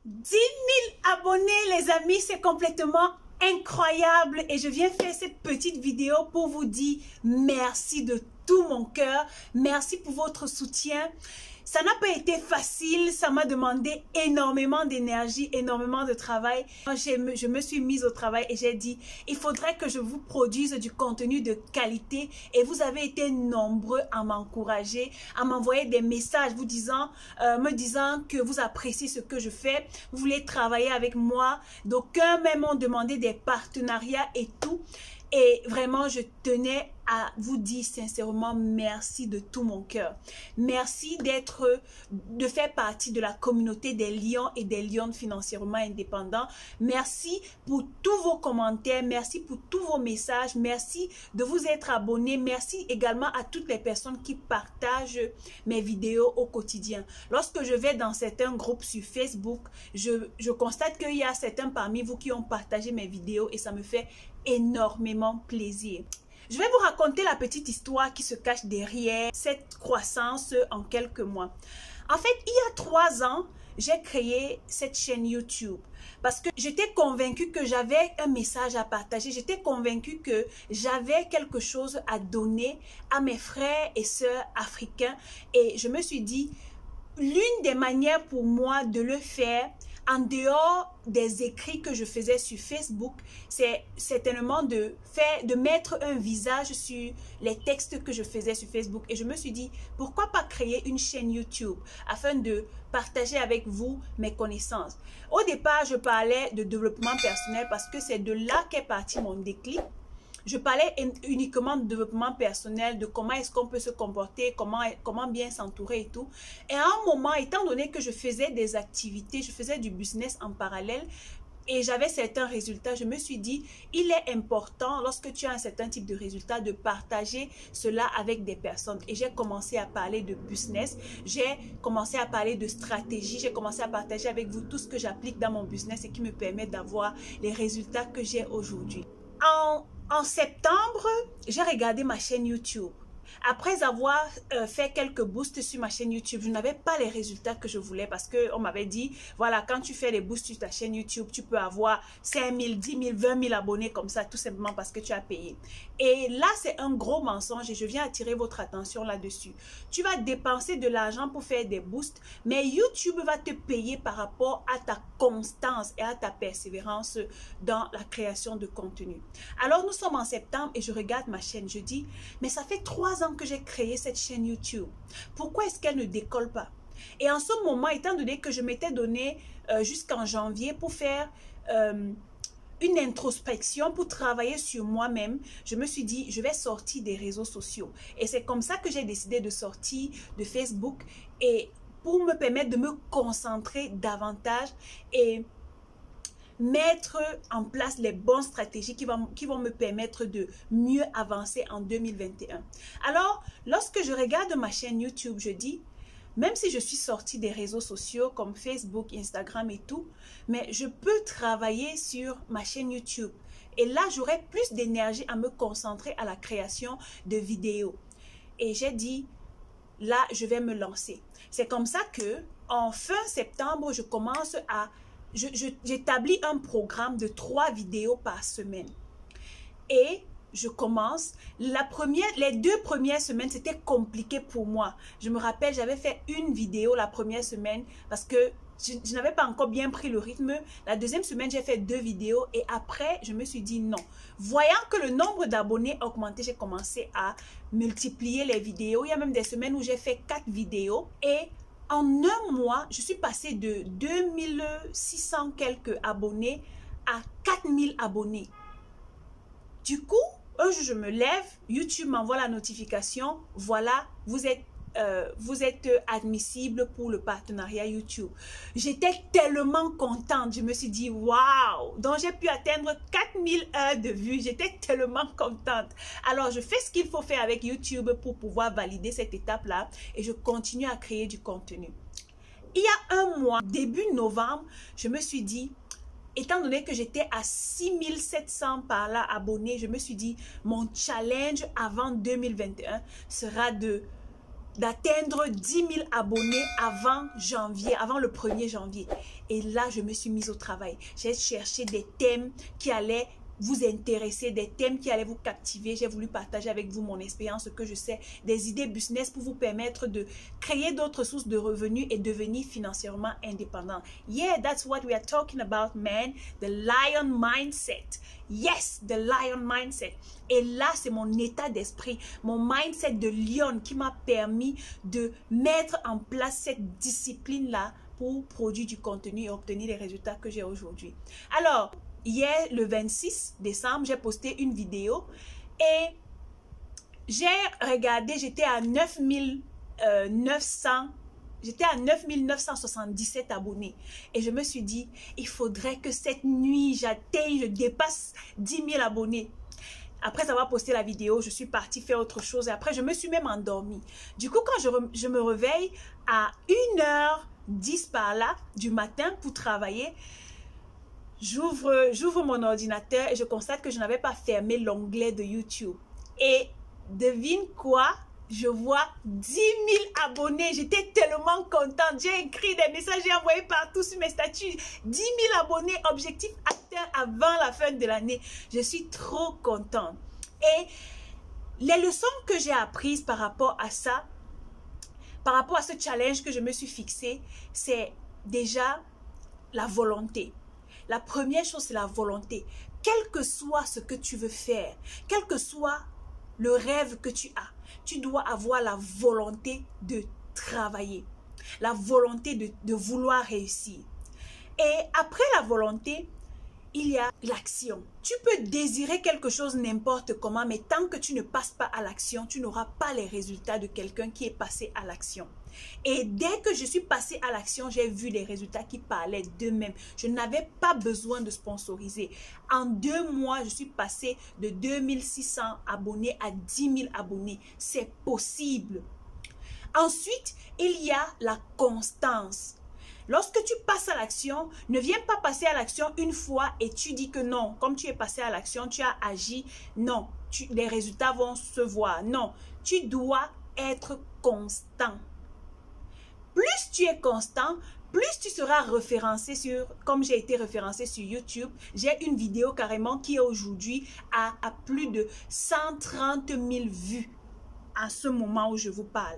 10 000 abonnés, les amis, c'est complètement incroyable et je viens faire cette petite vidéo pour vous dire merci de tout mon cœur. Merci pour votre soutien. Ça n'a pas été facile, ça m'a demandé énormément d'énergie, énormément de travail. Je me suis mise au travail et j'ai dit, il faudrait que je vous produise du contenu de qualité. Et vous avez été nombreux à m'encourager, à m'envoyer des messages me disant que vous appréciez ce que je fais, vous voulez travailler avec moi. D'aucuns même m'ont demandé des partenariats et tout. Et vraiment, je tenais à vous dire sincèrement merci de tout mon cœur. Merci de faire partie de la communauté des lions et des lionnes financièrement indépendants. Merci pour tous vos commentaires. Merci pour tous vos messages. Merci de vous être abonnés. Merci également à toutes les personnes qui partagent mes vidéos au quotidien. Lorsque je vais dans certains groupes sur Facebook, je constate qu'il y a certains parmi vous qui ont partagé mes vidéos et ça me fait énormément plaisir. Je vais vous raconter la petite histoire qui se cache derrière cette croissance en quelques mois. En fait, il y a 3 ans, j'ai créé cette chaîne YouTube parce que j'étais convaincue que j'avais un message à partager. J'étais convaincue que j'avais quelque chose à donner à mes frères et sœurs africains. Et je me suis dit, l'une des manières pour moi de le faire, en dehors des écrits que je faisais sur Facebook, c'est certainement de mettre un visage sur les textes que je faisais sur Facebook. Et je me suis dit, pourquoi pas créer une chaîne YouTube afin de partager avec vous mes connaissances. Au départ, je parlais de développement personnel parce que c'est de là qu'est parti mon déclic. Je parlais uniquement de développement personnel, de comment est-ce qu'on peut se comporter, comment bien s'entourer et tout. Et à un moment, étant donné que je faisais des activités, je faisais du business en parallèle et j'avais certains résultats, je me suis dit, il est important lorsque tu as un certain type de résultats de partager cela avec des personnes. Et j'ai commencé à parler de business, j'ai commencé à parler de stratégie, j'ai commencé à partager avec vous tout ce que j'applique dans mon business et qui me permet d'avoir les résultats que j'ai aujourd'hui. En septembre, j'ai regardé ma chaîne YouTube. Après avoir fait quelques boosts sur ma chaîne YouTube, je n'avais pas les résultats que je voulais parce qu'on m'avait dit, voilà, quand tu fais les boosts sur ta chaîne YouTube, tu peux avoir 5 000, 10 000, 20 000 abonnés comme ça, tout simplement parce que tu as payé. Et là, c'est un gros mensonge et je viens attirer votre attention là-dessus. Tu vas dépenser de l'argent pour faire des boosts, mais YouTube va te payer par rapport à ta constance et à ta persévérance dans la création de contenu. Alors, nous sommes en septembre et je regarde ma chaîne. Je dis, mais ça fait 3 ans que j'ai créé cette chaîne YouTube. Pourquoi est-ce qu'elle ne décolle pas? Et en ce moment, étant donné que je m'étais donné jusqu'en janvier pour faire une introspection, pour travailler sur moi-même, je me suis dit, je vais sortir des réseaux sociaux. Et c'est comme ça que j'ai décidé de sortir de Facebook et pour me permettre de me concentrer davantage et mettre en place les bonnes stratégies qui vont me permettre de mieux avancer en 2021. Alors, lorsque je regarde ma chaîne YouTube, je dis, même si je suis sortie des réseaux sociaux comme Facebook, Instagram et tout, mais je peux travailler sur ma chaîne YouTube. Et là, j'aurai plus d'énergie à me concentrer à la création de vidéos. Et j'ai dit, là, je vais me lancer. C'est comme ça que, en fin septembre, je commence à j'établis un programme de 3 vidéos par semaine. Et je commence. Les 2 premières semaines, c'était compliqué pour moi. Je me rappelle, j'avais fait une vidéo la première semaine parce que je n'avais pas encore bien pris le rythme. La deuxième semaine, j'ai fait 2 vidéos et après, je me suis dit non. Voyant que le nombre d'abonnés augmentait, j'ai commencé à multiplier les vidéos. Il y a même des semaines où j'ai fait 4 vidéos et en un mois, je suis passée de 2600 quelques abonnés à 4000 abonnés. Du coup, un jour, je me lève, YouTube m'envoie la notification. Voilà, vous êtes admissible pour le partenariat YouTube. J'étais tellement contente. Je me suis dit, waouh! Donc, j'ai pu atteindre 4000 heures de vues. J'étais tellement contente. Alors, je fais ce qu'il faut faire avec YouTube pour pouvoir valider cette étape-là et je continue à créer du contenu. Il y a un mois, début novembre, je me suis dit, étant donné que j'étais à 6700 par là abonnés, je me suis dit, mon challenge avant 2021 sera de d'atteindre 10 000 abonnés avant janvier, avant le 1er janvier. Et là, je me suis mise au travail. J'ai cherché des thèmes qui allaient vous intéresser, des thèmes qui allaient vous captiver. J'ai voulu partager avec vous mon expérience, ce que je sais, des idées business pour vous permettre de créer d'autres sources de revenus et devenir financièrement indépendant. Yeah, that's what we are talking about, man. The lion mindset. Yes, the lion mindset. Et là, c'est mon état d'esprit, mon mindset de lion qui m'a permis de mettre en place cette discipline-là pour produire du contenu et obtenir les résultats que j'ai aujourd'hui. Alors, hier, le 26 décembre, j'ai posté une vidéo et j'ai regardé, j'étais à 977 abonnés. Et je me suis dit, il faudrait que cette nuit, je dépasse 10 000 abonnés. Après avoir posté la vidéo, je suis partie faire autre chose et après, je me suis même endormie. Du coup, quand je me réveille à 1h10 par là du matin pour travailler, j'ouvre mon ordinateur et je constate que je n'avais pas fermé l'onglet de YouTube. Et devine quoi? Je vois 10 000 abonnés. J'étais tellement contente. J'ai écrit des messages, j'ai envoyé partout sur mes statuts. 10 000 abonnés, objectif atteint avant la fin de l'année. Je suis trop contente. Et les leçons que j'ai apprises par rapport à ça, par rapport à ce challenge que je me suis fixé, c'est déjà la volonté. La première chose, c'est la volonté. Quel que soit ce que tu veux faire, quel que soit le rêve que tu as, tu dois avoir la volonté de travailler, la volonté de vouloir réussir. Et après la volonté, il y a l'action. Tu peux désirer quelque chose n'importe comment, mais tant que tu ne passes pas à l'action, tu n'auras pas les résultats de quelqu'un qui est passé à l'action. Et dès que je suis passée à l'action, j'ai vu les résultats qui parlaient d'eux-mêmes. Je n'avais pas besoin de sponsoriser. En 2 mois, je suis passée de 2600 abonnés à 10 000 abonnés. C'est possible. Ensuite, il y a la constance. Lorsque tu passes à l'action, ne viens pas passer à l'action une fois et tu dis que non, comme tu es passé à l'action, tu as agi. Non, les résultats vont se voir. Non, tu dois être constant. Plus tu es constant, plus tu seras référencé comme j'ai été référencé sur YouTube. J'ai une vidéo carrément qui est aujourd'hui à plus de 130 000 vues à ce moment où je vous parle.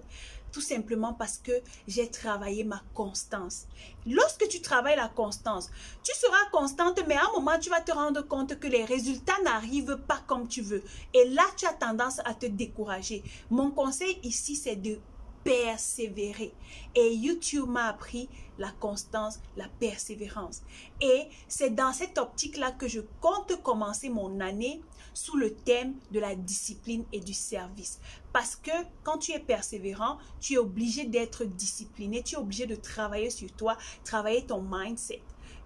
Tout simplement parce que j'ai travaillé ma constance. Lorsque tu travailles la constance, tu seras constante, mais à un moment, tu vas te rendre compte que les résultats n'arrivent pas comme tu veux. Et là, tu as tendance à te décourager. Mon conseil ici, c'est de persévérer. Et YouTube m'a appris la constance, la persévérance. Et c'est dans cette optique-là que je compte commencer mon année sous le thème de la discipline et du service. Parce que quand tu es persévérant, tu es obligé d'être discipliné, tu es obligé de travailler sur toi, travailler ton mindset.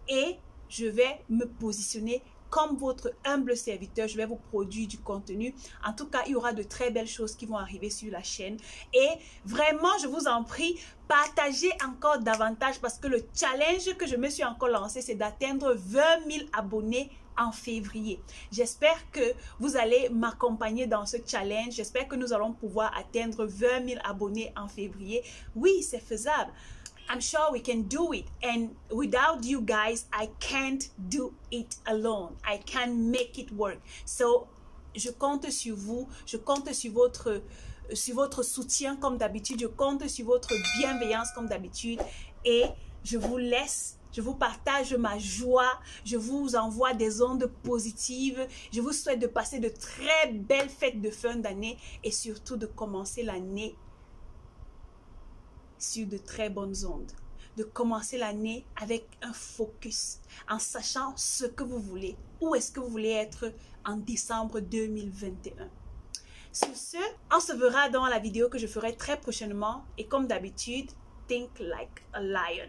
Et je vais me positionner comme votre humble serviteur, je vais vous produire du contenu. En tout cas, il y aura de très belles choses qui vont arriver sur la chaîne. Et vraiment, je vous en prie, partagez encore davantage parce que le challenge que je me suis encore lancé, c'est d'atteindre 20 000 abonnés en février. J'espère que vous allez m'accompagner dans ce challenge. J'espère que nous allons pouvoir atteindre 20 000 abonnés en février. Oui, c'est faisable. I'm sure we can do it, and without you guys, I can't do it alone. I can't make it work. So, je compte sur vous, je compte sur votre soutien comme d'habitude, je compte sur votre bienveillance comme d'habitude, et je vous laisse. Je vous partage ma joie, je vous envoie des ondes positives, je vous souhaite de passer de très belles fêtes de fin d'année et surtout de commencer l'année sur de très bonnes ondes. De commencer l'année avec un focus, en sachant ce que vous voulez, où est-ce que vous voulez être en décembre 2021. Sur ce, on se verra dans la vidéo que je ferai très prochainement et comme d'habitude, think like a lion.